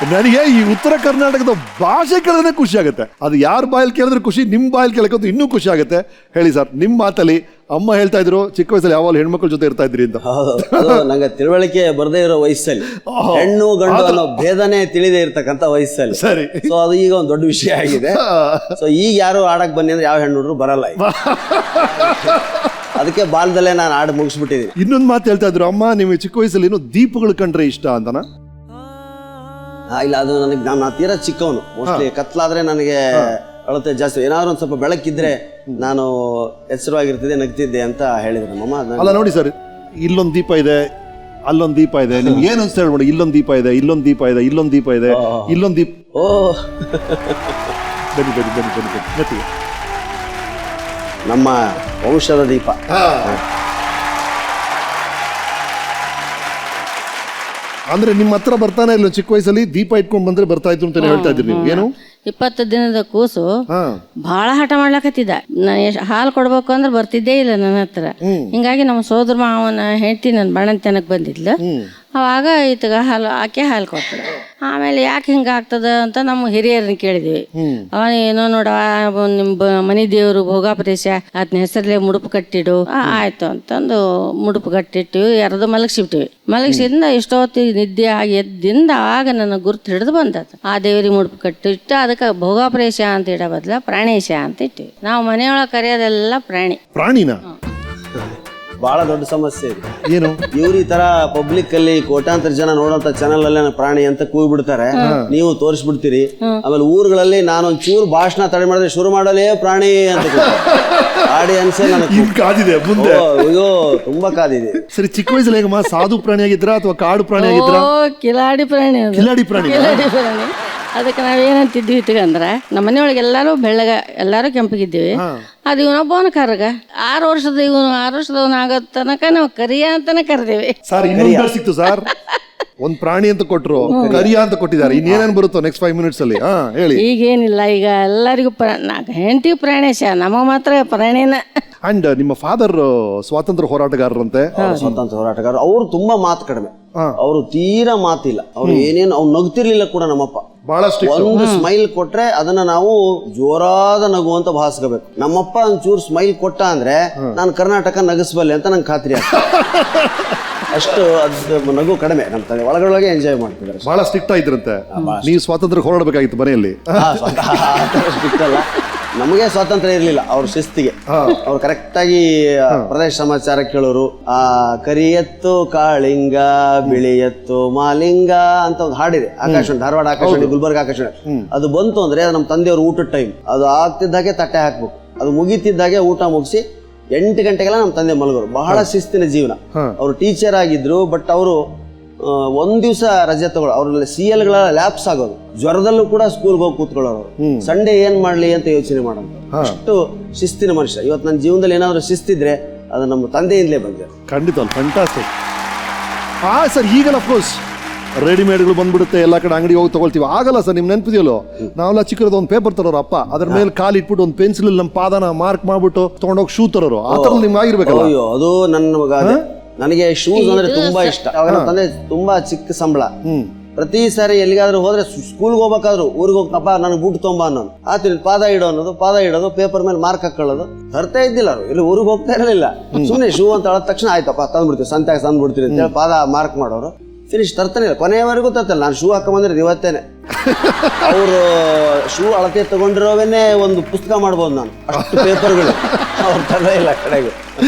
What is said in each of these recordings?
ನನಗೆ ಈ ಉತ್ತರ ಕರ್ನಾಟಕದ ಭಾಷೆ ಕೇಳಿದ್ರೆ ಖುಷಿ ಆಗುತ್ತೆ. ಅದು ಯಾರ ಬಾಯಲ್ಲಿ ಕೇಳಿದ್ರೆ ಖುಷಿ, ನಿಮ್ಮ ಬಾಯಲ್ಲಿ ಕೇಳೋದು ಇನ್ನೂ ಖುಷಿ ಆಗುತ್ತೆ. ಹೇಳಿ ಸರ್, ನಿಮ್ಮ ಮಾತಲ್ಲಿ ಅಮ್ಮ ಹೇಳ್ತಾ ಇದ್ರು ಚಿಕ್ಕ ವಯಸ್ಸಲ್ಲಿ ಯಾವಾಗ ಹೆಣ್ಮಕ್ಳ ಜೊತೆ ಇರ್ತಾ ಇದ್ರಿ ಅಂತ. ನಂಗೆ ತಿಳುವಳಿಕೆ ಬರದೇ ಇರೋ ವಯಸ್ಸಲ್ಲಿ, ಹೆಣ್ಣು ಗಂಡು ಅನ್ನೋ ಭೇದನೆ ತಿಳಿದೇ ಇರ್ತಕ್ಕಂಥ ವಯಸ್ಸಲ್ಲಿ. ಸರಿ. ಸೊ ಅದು ಈಗ ಒಂದು ದೊಡ್ಡ ವಿಷಯ ಆಗಿದೆ. ಸೊ ಈಗ ಯಾರು ಆಡಕ್ ಬನ್ನಿ ಅಂದ್ರೆ ಯಾವ ಹೆಣ್ಣು ಹುಡುಗರು ಬರಲ್ಲ ಈಗ. ಅದಕ್ಕೆ ಬಾಲ್ದಲ್ಲೇ ನಾನು ಆಡ ಮುಗಿಸ್ಬಿಟ್ಟಿದ್ದೀನಿ. ಇನ್ನೊಂದು ಮಾತು ಹೇಳ್ತಾ ಇದ್ರು ಅಮ್ಮ, ನಿಮಗೆ ಚಿಕ್ಕ ವಯಸ್ಸಲ್ಲಿ ಏನೋ ದೀಪಗಳು ಕಂಡ್ರೆ ಇಷ್ಟ ಅಂತನಾ? ಇಲ್ಲ, ಅದು ನನಗೆ ನಾನು ತೀರಾ ಚಿಕ್ಕವನು. ಮೋಸ್ಟ್ಲಿ ಕತ್ಲಾದ್ರೆ ನನಗೆ ಅಳತೆ ಜಾಸ್ತಿ. ಏನಾದ್ರು ಒಂದು ಸ್ವಲ್ಪ ಬೆಳಕಿದ್ರೆ ನಾನು ಎಚ್ಚರವಾಗಿರ್ತಿದ್ದೆ, ನಗ್ತಿದ್ದೆ ಅಂತ ಹೇಳಿದ್ರು ನಮ್ಮಮ್ಮ. ಅಲ್ಲ ನೋಡಿ ಸರ್, ಇಲ್ಲೊಂದು ದೀಪ ಇದೆ, ಅಲ್ಲೊಂದು ದೀಪ ಇದೆ, ನಿಮ್ಗೆ ಏನು ಅನ್ಸ್ತಾ ಹೇಳ್ಬೋದು? ಇಲ್ಲೊಂದು ದೀಪ ಇದೆ, ಇಲ್ಲೊಂದು ದೀಪ ಇದೆ, ಇಲ್ಲೊಂದು ದೀಪ ಇದೆ, ಇಲ್ಲೊಂದು ದೀಪ. ಓ ಬನ್ನಿ ಬನ್ನಿ ಬನ್ನಿ ಬನ್ನಿ ಬನ್ನಿ ನೆತ್ತಿಗೆ. ನಮ್ಮ ವಂಶದ ದೀಪ. ಅಂದ್ರೆ ನಿಮ್ಮ ಹತ್ರ ಬರ್ತಾನೆ ಇಲ್ಲ ಚಿಕ್ಕ ವಯಸ್ಸಲ್ಲಿ ದೀಪ ಇಟ್ಕೊಂಡ್ ಬಂದ್ರೆ ಬರ್ತಾ ಇತ್ತು ಅಂತ ಹೇಳ್ತಾ ಇದ್ರಿ ನೀವು. ಏನು 20 ದಿನದ ಕೂಸು ಬಹಳ ಹಠ ಮಾಡ್ಲಕತ್ತಿದ್ದ. ಹಾಲು ಕೊಡ್ಬೇಕು ಅಂದ್ರೆ ಬರ್ತಿದ್ದೇ ಇಲ್ಲ ನನ್ನ ಹತ್ರ. ಹಿಂಗಾಗಿ ನಮ್ಮ ಸೋದರ ಮಾವನ ಹೆಂಡತಿ ನನ್ನ ಬಣ್ಣಂತನಕ್ ಬಂದಿದ್ಲು. ಅವಾಗ ಈತಗ ಹಾಲು ಕೊಟ್ಟಳು. ಆಮೇಲೆ ಯಾಕೆ ಹಿಂಗ ಆಗ್ತದ ಅಂತ ನಮ್ಮ ಹಿರಿಯರನ್ನ ಕೇಳಿದ್ವಿ. ಅವ ಏನೋ ನೋಡವ ನಿಮ್ಮ ಮನಿ ದೇವರು ಭೋಗಾಪದೇಶ ಅದನ್ನ ಹೆಸರಲ್ಲೇ ಮುಡುಪು ಕಟ್ಟಿಡು. ಆಯ್ತು ಅಂತಂದು ಮುಡುಪು ಕಟ್ಟಿಟ್ಟಿವಿ, ಎರೆದು ಮಲಗಿಸಿಬಿಟ್ಟಿವಿ. ಮಲಗಿಸಿದಿಂದ ಎಷ್ಟೊತ್ತಿ ನಿದ್ದೆ ಆಗಿ ಎದ್ದಿಂದ ಆಗ ನನ್ನ ಗುರುತು ಹಿಡಿದು ಬಂದದ್ದು. ಆ ದೇವರಿಗೆ ಮುಡುಪು ಕಟ್ಟಿಟ್ಟು ಅದಕ್ಕೆ ಭೋಗಾಪರೇಶ ಅಂತ ಇಡ ಬದಲ ಪ್ರಾಣೇಶ ಅಂತ ಇಟ್ಟಿವಿ. ನಾವು ಮನೆಯೊಳಗೆ ಕರೆಯೋದೆಲ್ಲ ಪ್ರಾಣಿನ. ಬಹಳ ದೊಡ್ಡ ಸಮಸ್ಯೆ ಇದೆ. ಏನು ಇವ್ರು ಈ ತರ ಪಬ್ಲಿಕ್ ಅಲ್ಲಿ ಕೋಟ್ಯಾಂತರ ಜನ ನೋಡೋಂತ ಚಾನಲ್ ಅಲ್ಲೇ ಪ್ರಾಣಿ ಅಂತ ಕೂಗಿ ಬಿಡ್ತಾರೆ, ನೀವು ತೋರಿಸ್ಬಿಡ್ತೀರಿ. ಆಮೇಲೆ ಊರುಗಳಲ್ಲಿ ನಾನೊಂದ್ ಚೂರು ಭಾಷಣ ತಡೆ ಮಾಡಿದ್ರೆ ಶುರು ಮಾಡಲೇ ಪ್ರಾಣಿ ಅಂತ ಆಡಿಯನ್ಸ್ ಕಾದಿದೆ ಮುಂದೆ. ಅಯ್ಯೋ ತುಂಬಾ ಕಾದಿದೆ. ಸರಿ, ಚಿಕ್ಕ ವಯಸ್ಸಲ್ಲಿ ಹೇಗಮ್ಮ, ಸಾಧು ಪ್ರಾಣಿ ಆಗಿದ್ರ ಅಥವಾ ಕಾಡು ಪ್ರಾಣಿ ಆಗಿದ್ರ? ಕಿಲಾಡಿ ಪ್ರಾಣಿ. ಕಿಲಾಡಿ ಪ್ರಾಣಿ. ಅದಕ್ಕೆ ನಾವೇನಂತಿದ್ವಿ ಇಟ್ಕಂದ್ರ ನಮ್ಮ ಮನೆಯೊಳಗೆ ಎಲ್ಲಾರು ಬೆಳ್ಳಗ, ಎಲ್ಲಾರು ಕೆಂಪಗಿದ್ದೀವಿ. ಅದು ಇವನೊಬ್ಬವನ ಕರ್ಗ 6 ವರ್ಷದವನ ಆಗೋ ತನಕ ನಾವು ಕರಿಯ ಅಂತಾನೆ ಕರೆದೇವಿ. ಸರ್ ಇನ್ನೊಂದು ಸಿಕ್ತು ಸರ್, ಒಂದ್ ಪ್ರಾಣಿ ಅಂತ ಕೊಟ್ರು, ಕರಿಯ ಅಂತ ಕೊಟ್ಟಿದ್ದಾರೆ. ಇನ್ನೇನೇನು ಬರುತ್ತೋ ನೆಕ್ಸ್ಟ್ 5 minutes ಅಲ್ಲಿ ಹೇಳಿ. ಈಗೇನಿಲ್ಲ, ಈಗ ಎಲ್ಲರಿಗೂ ಹೆಂಡತಿ ಪ್ರಾಣೇಶ, ನಮಗ್ ಮಾತ್ರ ಪ್ರಾಣಿನ. ಅಂಡ್ ನಿಮ್ಮ ಫಾದರ್ ಸ್ವಾತಂತ್ರ್ಯ ಹೋರಾಟಗಾರರಂತೆ. ಸ್ವಾತಂತ್ರ್ಯ ಹೋರಾಟಗಾರ. ಅವ್ರು ತುಂಬಾ ಮಾತು ಕಡಿಮೆ, ಅವರು ತೀರಾ ಮಾತಿಲ್ಲ. ಅವ್ರು ಏನೇನು ಅವ್ರು ನಗ್ತಿರ್ಲಿಲ್ಲ ಕೂಡ. ನಮ್ಮಪ್ಪ ಬಹಳಷ್ಟು ಒಂದು ಸ್ಮೈಲ್ ಕೊಟ್ರೆ ಅದನ್ನ ನಾವು ಜೋರಾದ ನಗು ಅಂತ ಭಾವಿಸ್ಕೋಬೇಕು. ನಮ್ಮಪ್ಪ ಒಂಚೂರು ಸ್ಮೈಲ್ ಕೊಟ್ಟ ಅಂದ್ರೆ ನಾನು ಕರ್ನಾಟಕ ನಗಿಸ್ಬಲ್ಲೆ ಅಂತ ನಂಗೆ ಖಾತ್ರಿ ಆಗ್ತದೆ. ಅಷ್ಟು ಅದು ನಗು ಕಡಿಮೆ. ನಮ್ಮ ತಂದೆ ಒಳಗೊಳಗೆ ಎಂಜಾಯ್ ಮಾಡ್ತಿದ್ದಾರೆ. ಬಹಳ ಸ್ಟ್ರಿಕ್ಟ್ ಆಗಿದ್ರಂತೆ. ನೀವು ಸ್ವಾತಂತ್ರ್ಯ ಹೋರಾಡಬೇಕಾಗಿತ್ತು ಮನೆಯಲ್ಲಿ. ಸ್ಟ್ರಿಕ್ಟ್ ಅಲ್ಲ, ನಮಗೆ ಸ್ವಾತಂತ್ರ್ಯ ಇರಲಿಲ್ಲ. ಅವ್ರ ಶಿಸ್ತಿಗೆ ಅವ್ರು ಕರೆಕ್ಟ್ ಆಗಿ ಪ್ರದೇಶ ಸಮಾಚಾರ ಕೇಳೋರು. ಕರಿಯತ್ತು ಕಾಳಿಂಗ ಬಿಳಿಯತ್ತು ಮಾಲಿಂಗ ಅಂತ ಒಂದು ಹಾಡಿದೆ. ಆಕಾಶವಾಣಿ, ಧಾರವಾಡ ಆಕಾಶವಾಣಿ, ಗುಲ್ಬರ್ಗ ಆಕಾಶವಾಣಿ. ಅದು ಬಂತು ಅಂದ್ರೆ ನಮ್ಮ ತಂದೆಯವ್ರ ಊಟದ ಟೈಮ್. ಅದು ಆಗ್ತಿದ್ದಾಗೆ ತಟ್ಟೆ ಹಾಕ್ಬೇಕು, ಅದು ಮುಗಿತಿದ್ದಾಗೆ ಊಟ ಮುಗಿಸಿ 8 ಗಂಟೆಗೆಲ್ಲ ನಮ್ಮ ತಂದೆ ಮಲಗೋರು. ಬಹಳ ಶಿಸ್ತಿನ ಜೀವನ. ಅವರು ಟೀಚರ್ ಆಗಿದ್ರು, ಬಟ್ ಅವರು ಒಂದ್ ದಿವಸ ರಜೆ ತಗೊಳ್ಳೋ. ಅವ್ರಲ್ಲಿ CL ಗಳ ಲ್ಯಾಪ್ಸ್ ಆಗೋದು. ಜ್ವರದಲ್ಲೂ ಕೂಡ ಸ್ಕೂಲ್ಗೆ ಹೋಗಿ ಕೂತ್ಕೊಳ್ಳೋರು. ಸಂಡೇ ಏನ್ ಮಾಡ್ಲಿ ಅಂತ ಯೋಚನೆ ಮಾಡೋದು. ಅಷ್ಟು ಶಿಸ್ತಿನ ಮನುಷ್ಯ. ಇವತ್ತು ನನ್ನ ಜೀವನದಲ್ಲಿ ಏನಾದ್ರು ಶಿಸ್ತಿದ್ರೆ ಅದು ನಮ್ಮ ತಂದೆಯಿಂದಲೇ ಬಂದಿದೆ. ಖಂಡಿತ ಫ್ಯಾಂಟಾಸ್ಟಿಕ್. ಸರ್ ಈಗಲ್ಲ ಅಫ್ಕೋರ್ಸ್ ರೆಡಿಮೇಡ್ಗಳು ಬಂದ್ಬಿಡುತ್ತೆ, ಎಲ್ಲ ಕಡೆ ಅಂಗಡಿ ಹೋಗಿ ತಗೊಳ್ತೀವಿ. ಆಗಲ್ಲ ಸರ್, ನಿಮ್ ನೆನಪಿದೆಯಲ್ಲೋ, ನಾವೆಲ್ಲ ಚಿಕ್ಕದ ಒಂದು ಪೇಪರ್ ತರೋರು ಅಪ್ಪ, ಅದ್ರ ಮೇಲೆ ಕಾಲು ಇಟ್ಬಿಟ್ಟು ಒಂದು ಪೆನ್ಸಿಲ್ ನಮ್ಮ ಪಾದನ ಮಾರ್ಕ್ ಮಾಡ್ಬಿಟ್ಟು ತಗೊಂಡೋಗಿ ಶೂ ತರೋರು. ಆ ತರ ನಿಮ್ಗೆ ಆಗಿರ್ಬೇಕಲ್ಲ? ಅಯ್ಯೋ, ಅದು ನನಗೆ ಶೂಸ್ ಅಂದ್ರೆ ತುಂಬಾ ಇಷ್ಟ. ಅವಾಗ ನಮ್ಮ ತಂದೆ ತುಂಬಾ ಚಿಕ್ಕ ಸಂಬಳ. ಪ್ರತಿ ಸಾರಿ ಎಲ್ಲಿಗಾದ್ರೂ ಹೋದ್ರೆ ಸ್ಕೂಲ್ಗೆ ಹೋಗ್ಬೇಕಾದ್ರು ಊರಿಗೆ ಹೋಗ್ತಪ್ಪ ನನಗೆ ಬೂಟ್ ತೊಂಬ ಅನ್ನೋದು. ಆತಿರಿ ಪಾದ ಇಡೋ ಅನ್ನೋದು, ಪಾದ ಇಡೋದು, ಪೇಪರ್ ಮೇಲೆ ಮಾರ್ಕ್ ಹಾಕೊಳ್ಳೋದು. ತರ್ತಾ ಇದ್ದಿಲ್ಲ ಅವರು, ಇಲ್ಲಿ ಊರಿಗೆ ಹೋಗ್ತಾ ಇರಲಿಲ್ಲ. ಸುಮ್ಮನೆ ಶೂ ಅಂತ ಹೇಳಿದ ತಕ್ಷಣ ಆಯ್ತಪ್ಪ ತಂದ್ಬಿಡ್ತೀವಿ, ಸಂತ್ಯಾಗ ತಂದ್ಬಿಡ್ತೀವಿ ಅಂತ ಹೇಳಿ ಪಾದ ಮಾರ್ಕ್ ಮಾಡೋರು. ಫಿನಿಶ್ ತರ್ತಾನೆ ಇಲ್ಲ, ಕೊನೆಯವರೆಗೂ ತರ್ತಲ್ಲ. ನಾನು ಶೂ ಹಾಕೊಂಬಂದ್ರೆ ಇವತ್ತೇನೆ. ಅವರು ಶೂ ಅಳತೆ ತಗೊಂಡಿರೋವೇನೆ ಒಂದು ಪುಸ್ತಕ ಮಾಡ್ಬೋದು ನಾನು, ಅಷ್ಟು ಪೇಪರ್ಗಳು ಅವ್ರು ತರ ಇಲ್ಲ ಕಡೆಗೆ.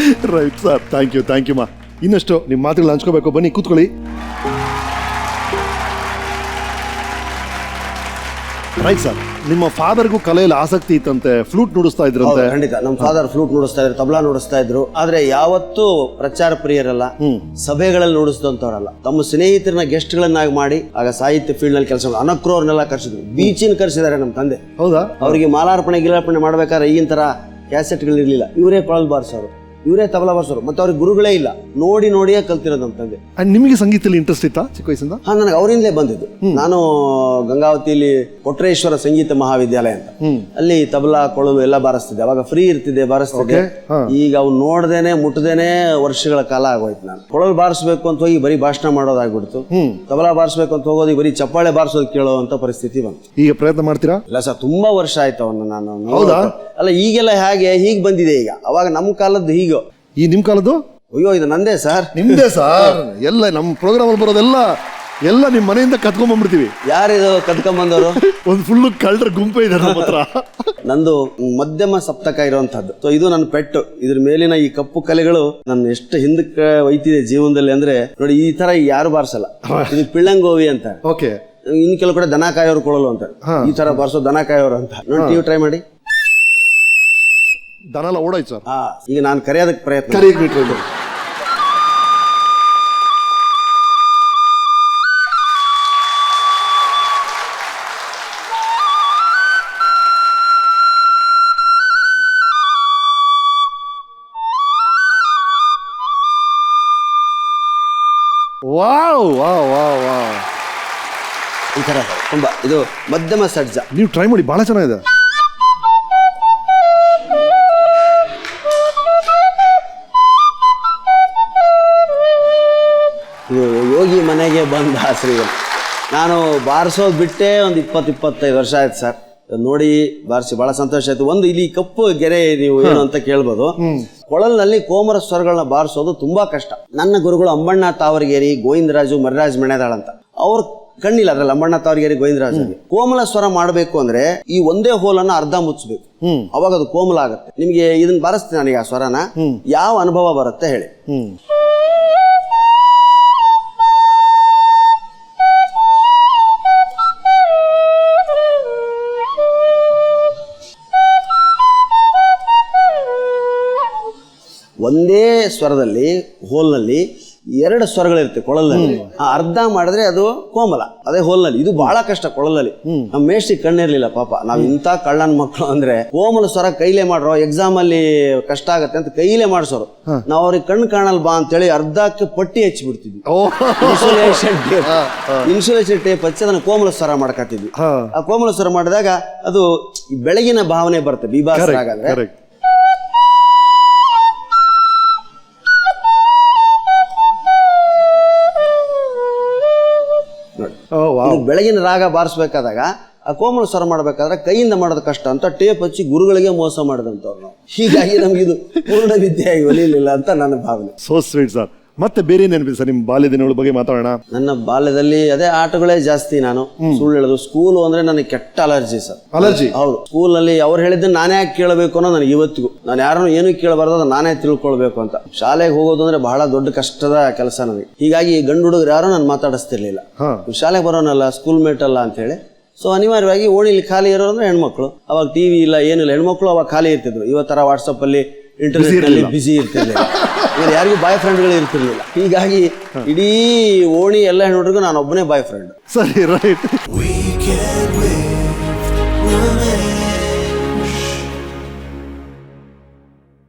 ರೈಟ್ ಸರ್, ಥ್ಯಾಂಕ್ ಯು ಮಾ. ಇನ್ನಷ್ಟು ನಿಮ್ಮ ಮಾತುಗಳು ಹಂಚ್ಕೋಬೇಕು, ಬನ್ನಿ ಕೂತ್ಕೊಳ್ಳಿ. ರೈಟ್ ಸರ್, ನಿಮ್ಮ ಫಾದರ್ಗೂ ಕಲೆಯಲ್ಲಿ ಆಸಕ್ತಿ ಇತ್ತಂತೆ, ಫ್ಲೂಟ್ ನುಡಿಸ್ತಾ ಇದ್ರಂತೆ? ಖಂಡಿತ, ನಮ್ಮ ಫಾದರ್ ಫ್ಲೂಟ್ ನುಡಿಸ್ತಾ ಇದ್ರು, ತಬಲಾ ನುಡಿಸ್ತಾ ಇದ್ರು. ಆದ್ರೆ ಯಾವತ್ತೂ ಪ್ರಚಾರ ಪ್ರಿಯರಲ್ಲ, ಸಭೆಗಳಲ್ಲಿ ನುಡಿಸಿದಂತವ್ರಲ್ಲ. ತಮ್ಮ ಸ್ನೇಹಿತರನ್ನ ಗೆಸ್ಟ್ ಗಳನ್ನಾಗಿ ಮಾಡಿ ಆಗ ಸಾಹಿತ್ಯ ಫೀಲ್ಡ್ ನಲ್ಲಿ ಕೆಲಸ ಅನಕ್ರೋರ್ನೆಲ್ಲ ಕರ್ಸಿದ್ರು. ಬೀಚಿನ ಕರ್ಸಿದ್ದಾರೆ ನಮ್ಮ ತಂದೆ. ಹೌದಾ? ಅವರಿಗೆ ಮಾಲಾರ್ಪಣೆ ಗಿಲಾರ್ಪಣೆ ಮಾಡ್ಬೇಕಾದ್ರೆ ಈಗಿನ ತರ ಕ್ಯಾಸೆಟ್ಗಳು ಇರ್ಲಿಲ್ಲ. ಇವರೇ ಕೊಳಲ್ ಬಾರಿಸೋರು. ಇವರೇ ತಬಲಾ ಬಾರಿಸೋರು, ಮತ್ತೆ ಅವ್ರಿಗೆ ಗುರುಗಳೇ ಇಲ್ಲ, ನೋಡಿ ನೋಡಿಯೇ ಕಲ್ತಿರೋದು ನಮ್ಮ ತಂದೆ. ಅಂಡ್ ನಿಮಗೆ ಸಂಗೀತದಲ್ಲಿ ಇಂಟ್ರೆಸ್ಟ್ ಇತ್ತಾ ಚಿಕ್ಕ ವಯಸ್ಸಿಂದ? ಹಾ, ನನಗೆ ಅವರಿಂದಲೇ ಬಂದಿದ್ದು. ನಾನು ಗಂಗಾವತಿಯಲ್ಲಿ ಕೊಟ್ರೇಶ್ವರ ಸಂಗೀತ ಮಹಾವಿದ್ಯಾಲಯ ಅಂತ, ಅಲ್ಲಿ ತಬಲಾ ಕೊಳಲು ಎಲ್ಲ ಬಾರಿಸ್ತಿದ್ದೆ. ಅವಾಗ ಫ್ರೀ ಇರ್ತಿದ್ದೆ, ಬಾರಿಸ್ತಿದ್ದೆ. ಈಗ ಅವ್ನು ನೋಡ್ದೇನೆ ಮುಟ್ಟದೇನೆ ವರ್ಷಗಳ ಕಾಲ ಆಗೋಯ್ತು. ನಾನು ಕೊಳಲು ಬಾರಿಸ್ಬೇಕು ಅಂತ ಹೋಗಿ ಬರೀ ಭಾಷಣ ಮಾಡೋದಾಗ್ಬಿಡ್ತು, ತಬಲಾ ಬಾರಿಸ್ಬೇಕು ಅಂತ ಹೋಗೋದು ಬರೀ ಚಪ್ಪಾಳೆ ಬಾರಿಸೋದು ಕೇಳೋ ಅಂತ ಪರಿಸ್ಥಿತಿ ಬಂತು. ಈಗ ಪ್ರಯತ್ನ ಮಾಡ್ತೀರಾ? ಇಲ್ಲ ಸರ್, ತುಂಬಾ ವರ್ಷ ಆಯ್ತು ಅವನ್ನ ನಾನು. ಅಲ್ಲ, ಈಗೆಲ್ಲ ಹೇಗೆ ಹೀಗೆ ಬಂದಿದೆ ಈಗ, ಅವಾಗ ನಮ್ಮ ಕಾಲದ್ದು ಹೀಗೆ. ಈ ನಿಮ್ ಕಾಲದ್ದು? ಅಯ್ಯೋ, ಇದು ನಂದೇ ಸರ್. ನಿಮ್ದೇ ಸರ್? ಎಲ್ಲ ನಮ್ಮ ಪ್ರೋಗ್ರಾಮ್ ಅಲ್ಲಿ ಬರೋದೆಲ್ಲ ಎಲ್ಲ ನಿಮ್ ಮನೆಯಿಂದ ಕತ್ಕೊಂಡ್ಬಂದ್ಬಿಡ್ತೀವಿ. ಯಾರಿದು ಕತ್ಕೊಂಡ್ಬಂದವರು? ಒಂದು ಫುಲ್ ಕಳ್ಳರ ಗುಂಪೆ ಇದೆ ನಮ್ಮ ಹತ್ರ. ನಂದು ಮಧ್ಯಮ ಸಪ್ತಕ ಇರುವಂತದ್ದು. ಸೊ ಇದು ನನ್ನ ಪೆಟ್ಟು. ಇದ್ರ ಮೇಲಿನ ಈ ಕಪ್ಪು ಕಲೆಗಳು ನನ್ನ ಎಷ್ಟು ಹಿಂದಕ್ಕೆ ಒಯ್ತಿದೆ ಜೀವನದಲ್ಲಿ ಅಂದ್ರೆ ನೋಡಿ, ಈ ತರ ಯಾರು ಬಾರಿಸಲ್ಲ. ಇದು ಪಿಳ್ಳಂಗೋವಿ ಅಂತ. ಓಕೆ. ಇನ್ ಕೆಲವು ಕಡೆ ದನ ಕಾಯೋರು ಕೊಳಲು ಅಂತ, ಈ ತರ ಬಾರಿಸೋ ದನ ಕಾಯೋರು ಅಂತ ನೋಡಿ. ನೀವು ಟ್ರೈ ಮಾಡಿ. ದನ ಎಲ್ಲ ಓಡಾಯ್ತು ಸರ್. ಈಗ ನಾನು ಕರೆಯೋದಕ್ಕೆ ಪ್ರಯತ್ನ. Wow wow wow wow. ಈ ತರ ತುಂಬಾ ಇದು ಮಧ್ಯಮ ಸಡ್ಜ. ನೀವು ಟ್ರೈ ಮಾಡಿ, ಬಹಳ ಚೆನ್ನಾಗಿದೆ. ಯೋಗಿ ಮನೆಗೆ ಬಂದ ಶ್ರೀಗಳು. ನಾನು ಬಾರಿಸೋದು ಬಿಟ್ಟೆ ಒಂದು 20-25 ವರ್ಷ ಆಯ್ತು ಸರ್. ನೋಡಿ ಬಾರಿಸಿ ಬಹಳ ಸಂತೋಷ ಆಯ್ತು. ಒಂದು ಇಲ್ಲಿ ಕಪ್ಪು ಗೆರೆ ನೀವು ಏನು ಅಂತ ಕೇಳ್ಬೋದು. ಕೊಳಲ್ನಲ್ಲಿ ಕೋಮರ ಸ್ವರಗಳನ್ನ ಬಾರಿಸೋದು ತುಂಬಾ ಕಷ್ಟ. ನನ್ನ ಗುರುಗಳು ಅಂಬಣ್ಣ ತಾವರಗೇರಿ, ಗೋವಿಂದರಾಜು, ಮರಿರಾಜ್ ಮೆಣೆದಾಳ್ ಅಂತ. ಅವ್ರ ಕಣ್ಣಿಲ್ಲ ಅದ್ರಲ್ಲಿ, ಅಂಬಣ್ಣ ತಾವರಗೇರಿ, ಗೋವಿಂದರಾಜ್. ಕೋಮಲ ಸ್ವರ ಮಾಡಬೇಕು ಅಂದ್ರೆ ಈ ಒಂದೇ ಹೋಲನ್ನ ಅರ್ಧ ಮುಚ್ಚಬೇಕು, ಅವಾಗ ಅದು ಕೋಮಲ ಆಗುತ್ತೆ. ನಿಮ್ಗೆ ಇದನ್ನ ಬಾರಿಸ್ತೀನಿ ನನಗೆ, ಆ ಸ್ವರನ ಯಾವ ಅನುಭವ ಬರುತ್ತೆ ಹೇಳಿ. ಒಂದೇ ಸ್ವರದಲ್ಲಿ ಹೋಲ್ನಲ್ಲಿ 2 ಸ್ವರಗಳಿರುತ್ತೆ ಕೊಳಲಲ್ಲಿ. ಅರ್ಧ ಮಾಡಿದ್ರೆ ಅದು ಕೋಮಲ, ಅದೇ ಹೋಲ್ನಲ್ಲಿ. ಇದು ಬಹಳ ಕಷ್ಟ ಕೊಳಲಲ್ಲಿ. ನಮ್ಮ ಮೇಷ್ಟ್ರಿ ಕಣ್ಣಿರ್ಲಿಲ್ಲ ಪಾಪ. ನಾವ್ ಇಂಥ ಕಳ್ಳನ ಮಕ್ಕಳು ಅಂದ್ರೆ ಕೋಮಲ ಸ್ವರ ಕೈಲೇ ಮಾಡ್ರೋ, ಎಕ್ಸಾಮ್ ಅಲ್ಲಿ ಕಷ್ಟ ಆಗತ್ತೆ ಅಂತ ಕೈಲೇ ಮಾಡ್ಸೋರು. ನಾವ್ ಅವ್ರಿಗೆ ಕಣ್ಣು ಕಾಣಲ್ ಬಾ ಅಂತೇಳಿ ಅರ್ಧಕ್ಕೆ ಪಟ್ಟಿ ಹಚ್ಚಿಬಿಡ್ತಿದ್ವಿ. ಇನ್ಸುಲೇಷನ್ ಟೇಪ್ ಹಚ್ಚಿ ಅದನ್ನ ಕೋಮಲ ಸ್ವರ ಮಾಡ್ಕೊತಿದ್ವಿ. ಆ ಕೋಮಲ ಸ್ವರ ಮಾಡಿದಾಗ ಅದು ಬೆಳಗಿನ ಭಾವನೆ ಬರುತ್ತೆ. ಬೀಬಾಸ್ ರಾಗ ಬೆಳಗಿನ ರಾಗ ಬಾರಿಸ್ಬೇಕಾದಾಗ ಆ ಕೋಮಲ ಸ್ವರ ಮಾಡ್ಬೇಕಾದ್ರೆ ಕೈಯಿಂದ ಮಾಡೋದು ಕಷ್ಟ ಅಂತ ಟೇಪ್ ಹಚ್ಚಿ ಗುರುಗಳಿಗೆ ಮೋಸ ಮಾಡಿದಂಥವ್ರು ನಾವು. ಹೀಗಾಗಿ ನಮ್ಗಿದು ಪೂರ್ಣ ವಿದ್ಯೆಯಾಗಿ ಒಲಿಲಿಲ್ಲ ಅಂತ ನನ್ನ ಭಾವನೆ. So sweet sir. ಮತ್ತೆ ಬೇರೆ ಏನೇನಿದೆ ಸರ್ ನಿಮ್ಮ ಬಾಲ್ಯ ದಿನಗಳ ಬಗ್ಗೆ ಮಾತಾಡೋಣ. ನನ್ನ ಬಾಲ್ಯದಲ್ಲಿ ಅದೇ ಆಟಗಳೇ ಜಾಸ್ತಿ. ನಾನು ಸುಳ್ಳು ಹೇಳೋದು, ಸ್ಕೂಲು ಅಂದ್ರೆ ನನಗೆ ಕೆಟ್ಟ ಅಲರ್ಜಿ ಸರ್. ಅಲರ್ಜಿ? ಹೌದು. ಸ್ಕೂಲ್ ನಲ್ಲಿ ಅವ್ರು ಹೇಳಿದ್ದನ್ನ ನಾನೇ ಯಾಕೆ ಕೇಳಬೇಕು ಅನ್ನೋ ನನಗೆ ಇವತ್ತಿಗೂ. ನಾನು ಯಾರನ್ನು ಏನು ಕೇಳಬಾರ್ದು, ಅದನ್ನ ನಾನೇ ತಿಳ್ಕೊಳ್ಬೇಕು ಅಂತ. ಶಾಲೆಗೆ ಹೋಗೋದು ಅಂದ್ರೆ ಬಹಳ ದೊಡ್ಡ ಕಷ್ಟದ ಕೆಲಸ ನನಗೆ. ಹೀಗಾಗಿ ಗಂಡು ಹುಡುಗರು ಯಾರು ನಾನು ಮಾತಾಡಿಸ್ತಿರ್ಲಿಲ್ಲ. ಶಾಲೆಗೆ ಬರೋನಲ್ಲ, ಸ್ಕೂಲ್ ಮೇಟ್ ಅಲ್ಲ ಅಂತ ಹೇಳಿ. ಸೊ ಅನಿವಾರ್ಯವಾಗಿ ಓಣಿಲಿ ಖಾಲಿ ಇರೋರು ಅಂದ್ರೆ ಹೆಣ್ಮಕ್ಳು. ಅವಾಗ ಟಿವಿ ಇಲ್ಲ, ಏನಿಲ್ಲ, ಹೆಣ್ಮಕ್ಳು ಅವಾಗ ಖಾಲಿ ಇರ್ತಿದ್ರು. ಇವತ್ತರ ವಾಟ್ಸಪ್ ಅಲ್ಲಿ, ಇಂಟರ್ನೆಟ್ ನಲ್ಲಿ ಬಿಸಿ ಇರ್ತಿರ್ಲಿಲ್ಲ. ಯಾರಿಗೂ ಬಾಯ್ ಫ್ರೆಂಡ್ಗಳು ಇರ್ತಿರ್ಲಿಲ್ಲ. ಹೀಗಾಗಿ ಇಡೀ ಓಣಿ ಎಲ್ಲ ಹೆಣ್ಣುಡ್ರಿಗೂ ನಾನು ಒಬ್ಬನೇ ಬಾಯ್ ಫ್ರೆಂಡ್. ಸರಿ, ರೈಟ್.